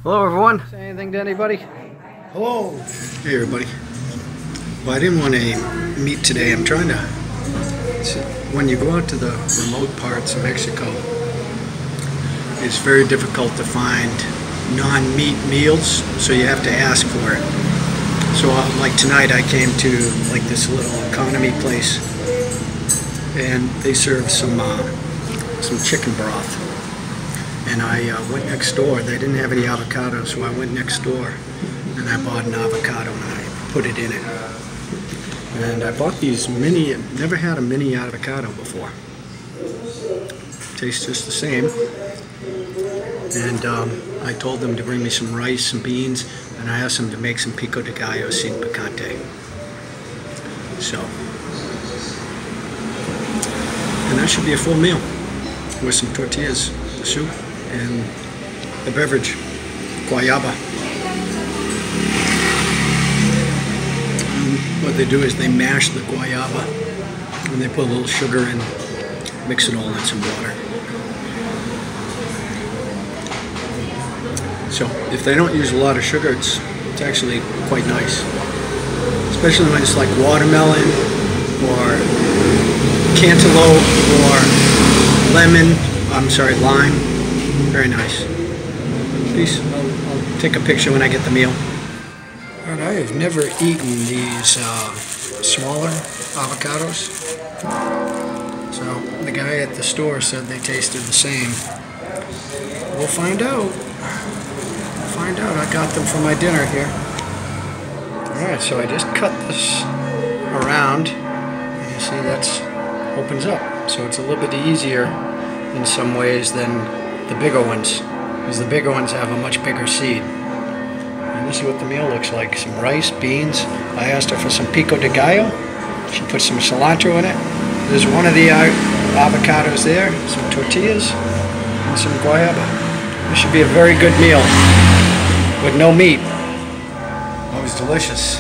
Hello everyone. Say anything to anybody? Hello. Hey everybody. Well, I didn't want to meet today. I'm trying to... When you go out to the remote parts of Mexico, it's very difficult to find non-meat meals, so you have to ask for it. So like tonight I came to like this little economy place and they served some chicken broth. And I went next door. They didn't have any avocados, so I went next door and I bought an avocado and I put it in it. And I bought these mini, never had a mini avocado before. Tastes just the same. And I told them to bring me some rice and beans, and I asked them to make some pico de gallo sin picante. So, and that should be a full meal with some tortillas, the soup, and the beverage, guayaba. And what they do is they mash the guayaba and they put a little sugar in, mix it all in some water. So if they don't use a lot of sugar, it's actually quite nice, especially when it's like watermelon or cantaloupe or lime. Very nice. Peace. I'll take a picture when I get the meal. Alright, I have never eaten these smaller avocados. So the guy at the store said they tasted the same. We'll find out. I got them for my dinner here. Alright, so I just cut this around. And you see that's opens up. So it's a little bit easier in some ways than the bigger ones, because the bigger ones have a much bigger seed. And this is what the meal looks like. Some rice, beans. I asked her for some pico de gallo. She put some cilantro in it. There's one of the avocados there, some tortillas, and some guayaba. This should be a very good meal with no meat. Always delicious.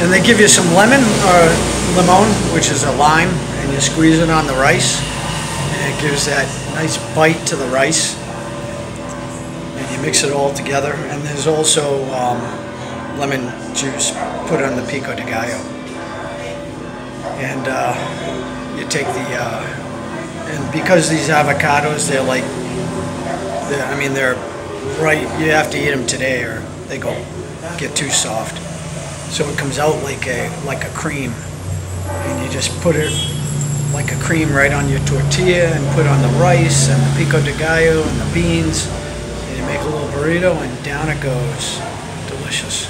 And they give you some lemon or limon, which is a lime, and you squeeze it on the rice, and it gives that nice bite to the rice. And you mix it all together. And there's also lemon juice put on the pico de gallo. And you take the and because these avocados, they're right. You have to eat them today, or they get too soft. So it comes out like a cream, and you just put it like a cream right on your tortilla and put on the rice and the pico de gallo and the beans, and you make a little burrito and down it goes. Delicious.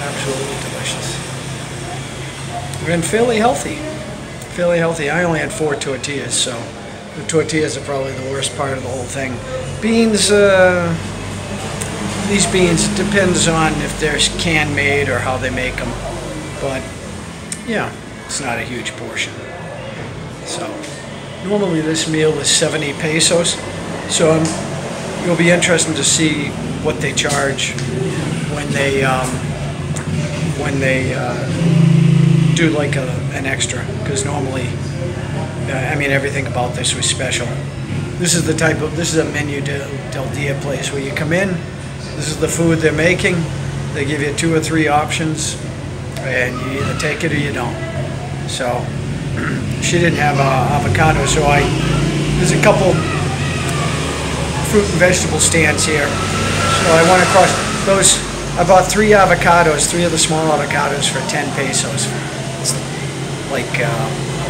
Absolutely delicious. And fairly healthy. I only had 4 tortillas, so the tortillas are probably the worst part of the whole thing. Beans, these beans, depends on if they're can-made or how they make them, but yeah, it's not a huge portion. So normally this meal is 70 pesos, so it'll be interesting to see what they charge when they do like an extra, because normally, everything about this was special. This is a menu del dia place where you come in. This is the food they're making. They give you 2 or 3 options, and you either take it or you don't. So she didn't have avocado, so there's a couple fruit and vegetable stands here. So I went across those. I bought 3 avocados, 3 of the small avocados for 10 pesos. It's like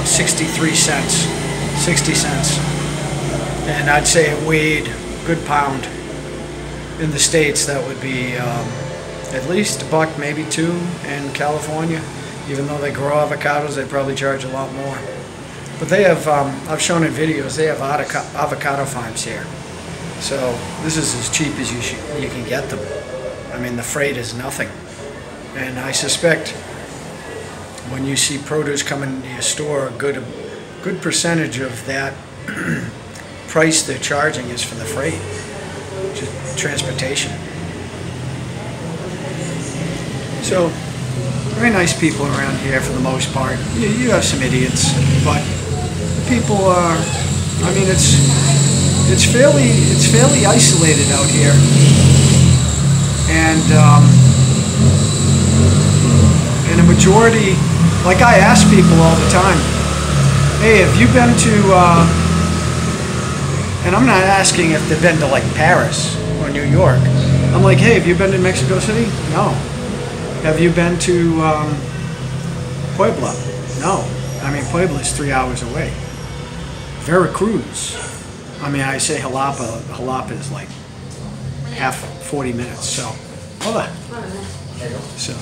63 cents, 60 cents. And I'd say it weighed a good pound. In the States, that would be at least $1, maybe $2 in California. Even though they grow avocados, they probably charge a lot more. But they have, I've shown in videos, they have avocado farms here. So this is as cheap as you can get them. The freight is nothing. And I suspect when you see produce come into your store, a good percentage of that price they're charging is for the freight. Transportation. So very nice people around here for the most part. You have some idiots, but people are. I mean, it's fairly isolated out here, and a majority. Like I ask people all the time, hey, have you been to? And I'm not asking if they've been to like Paris or New York. I'm like, hey, have you been to Mexico City? No. Have you been to Puebla? No. I mean, Puebla is 3 hours away. Veracruz. I mean, I say Jalapa. Jalapa is like 40 minutes. So, hold on. So,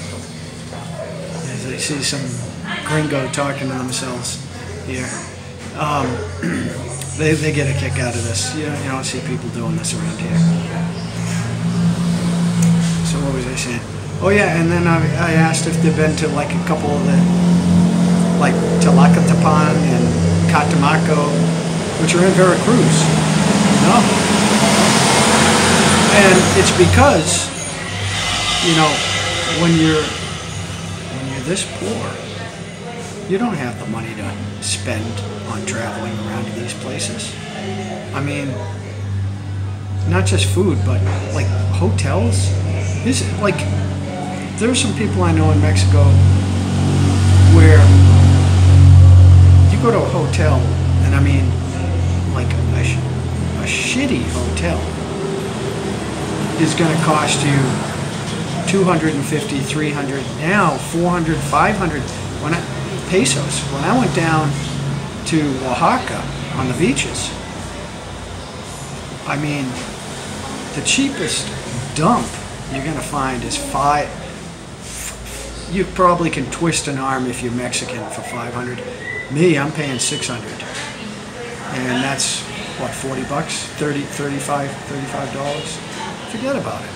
as I see some gringo talking to themselves here. They get a kick out of this. You don't see people doing this around here. So what was I saying? Oh yeah, and then I asked if they've been to like a couple of the, like Tlacotapan and Catemaco, which are in Veracruz. No. And it's because, when you're this poor, you don't have the money to spend on traveling around to these places. I mean, not just food, but like hotels. There are some people I know in Mexico where you go to a hotel, and I mean, like a shitty hotel is going to cost you 250, 300, now 400, 500 pesos. When I went down to Oaxaca on the beaches, I mean, the cheapest dump you're going to find is you probably can twist an arm if you're Mexican for 500. Me, I'm paying 600. And that's, what, 40 bucks? 30, 35, $35? Forget about it.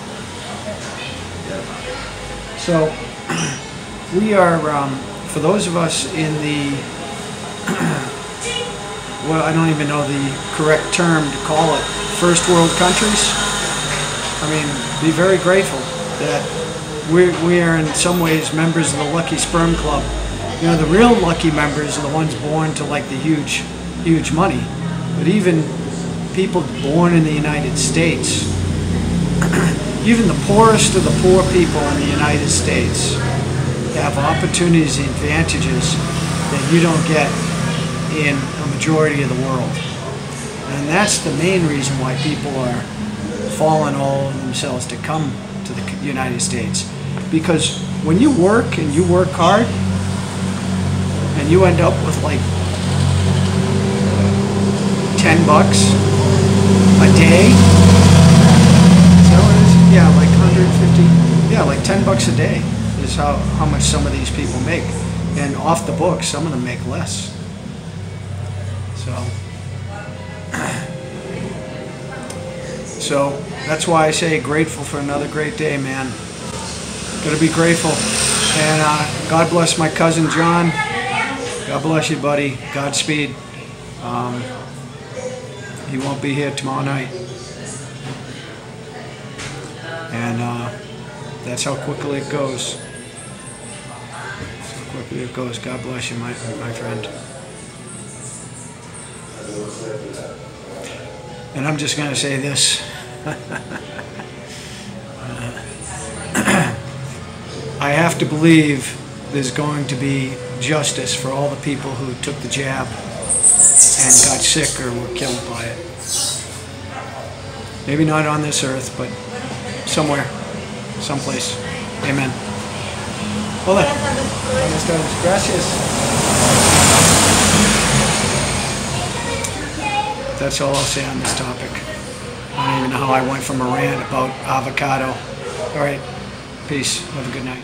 So, we are, for those of us in the, well, I don't even know the correct term to call it, first world countries. I mean, be very grateful that we are in some ways members of the Lucky Sperm Club. The real lucky members are the ones born to like the huge money. But even people born in the United States, even the poorest of the poor people in the United States have opportunities and advantages that you don't get in a majority of the world. And that's the main reason why people are falling all over themselves to come to the United States. Because when you work and you work hard and you end up with like $10 a day, is that what it is? Yeah, like 150, yeah, like $10 a day is how much some of these people make. And off the books, some of them make less. So that's why I say grateful for another great day, man. Gotta be grateful. And God bless my cousin John. God bless you, buddy. Godspeed. He won't be here tomorrow night. And that's how quickly it goes. That's how quickly it goes. God bless you, my friend. And I'm just going to say this. I have to believe there's going to be justice for all the people who took the jab and got sick or were killed by it. Maybe not on this earth, but somewhere, someplace. Amen. Hola. Buenas tardes. Gracias. That's all I'll say on this topic. I don't even know how I went from a rant about avocado. All right. Peace. Have a good night.